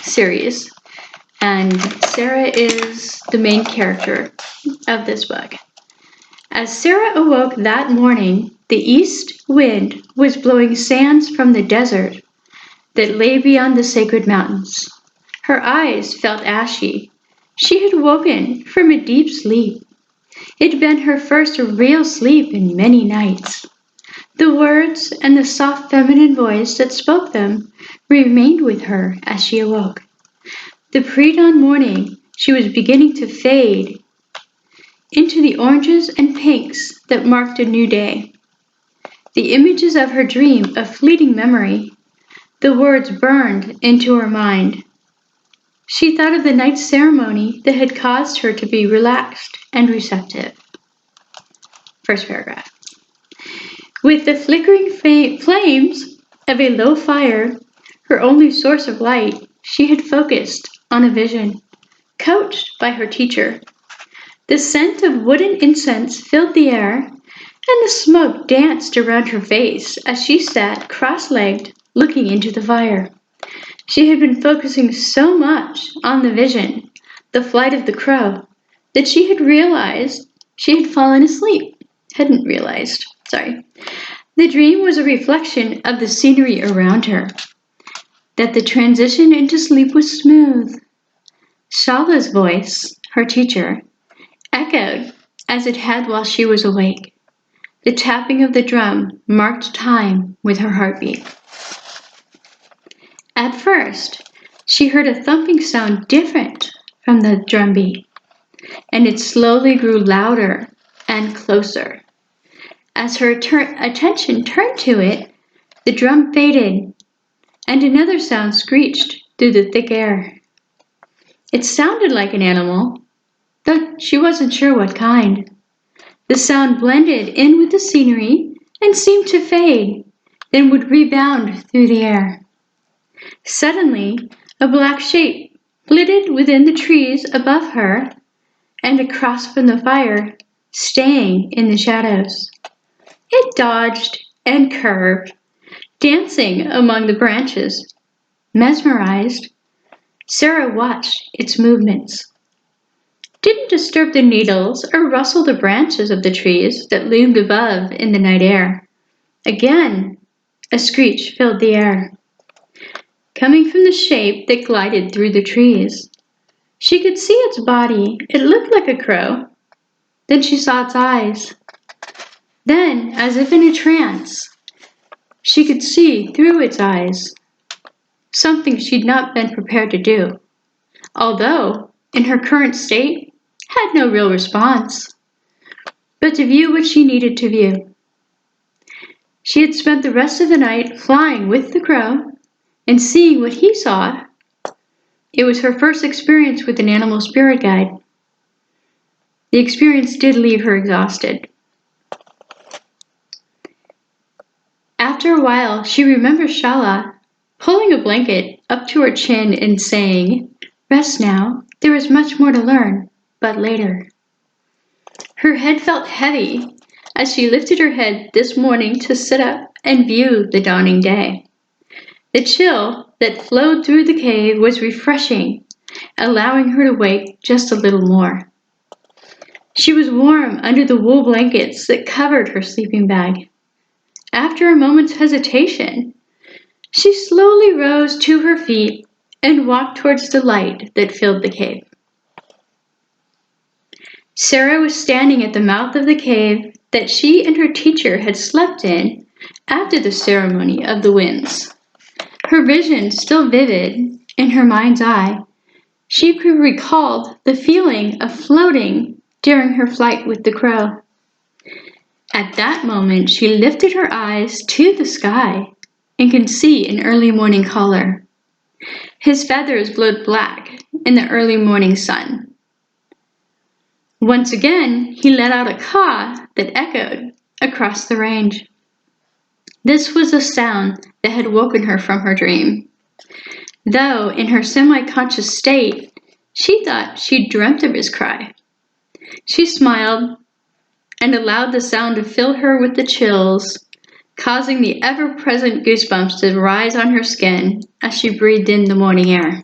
series, and Sarah is the main character of this book. As Sarah awoke that morning, the east wind was blowing sands from the desert that lay beyond the sacred mountains. Her eyes felt ashy. She had woken from a deep sleep. It had been her first real sleep in many nights. The words and the soft feminine voice that spoke them remained with her as she awoke. The pre-dawn morning, she was beginning to fade into the oranges and pinks that marked a new day. The images of her dream, a fleeting memory, the words burned into her mind. She thought of the night's ceremony that had caused her to be relaxed and receptive. First paragraph. With the flickering flames of a low fire, her only source of light, she had focused on a vision, coached by her teacher. The scent of wooden incense filled the air, and the smoke danced around her face as she sat cross-legged, looking into the fire. She had been focusing so much on the vision, the flight of the crow, that she had realized she had fallen asleep. The dream was a reflection of the scenery around her, that the transition into sleep was smooth. Shala's voice, her teacher, echoed as it had while she was awake. The tapping of the drum marked time with her heartbeat. At first, she heard a thumping sound different from the drumbeat, and it slowly grew louder and closer. As her attention turned to it, the drum faded, and another sound screeched through the thick air. It sounded like an animal, though she wasn't sure what kind. The sound blended in with the scenery and seemed to fade, then would rebound through the air. Suddenly, a black shape flitted within the trees above her and across from the fire, staying in the shadows. It dodged and curved, dancing among the branches. Mesmerized, Sarah watched its movements. Didn't disturb the needles or rustle the branches of the trees that loomed above in the night air. Again, a screech filled the air, coming from the shape that glided through the trees. She could see its body. It looked like a crow. Then she saw its eyes. Then, as if in a trance, she could see through its eyes, something she'd not been prepared to do, although, in her current state, had no real response, but to view what she needed to view. She had spent the rest of the night flying with the crow and seeing what he saw. It was her first experience with an animal spirit guide. The experience did leave her exhausted. After a while, she remembered Shala pulling a blanket up to her chin and saying, "Rest now, there is much more to learn, but later." Her head felt heavy as she lifted her head this morning to sit up and view the dawning day. The chill that flowed through the cave was refreshing, allowing her to wake just a little more. She was warm under the wool blankets that covered her sleeping bag. After a moment's hesitation, she slowly rose to her feet and walked towards the light that filled the cave. Sarah was standing at the mouth of the cave that she and her teacher had slept in after the ceremony of the winds. Her vision still vivid in her mind's eye, she could recall the feeling of floating during her flight with the crow. At that moment, she lifted her eyes to the sky and could see an early morning caller. His feathers glowed black in the early morning sun. Once again, he let out a caw that echoed across the range. This was a sound that had woken her from her dream. Though in her semi-conscious state, she thought she'd dreamt of his cry. She smiled and allowed the sound to fill her with the chills, causing the ever-present goosebumps to rise on her skin as she breathed in the morning air.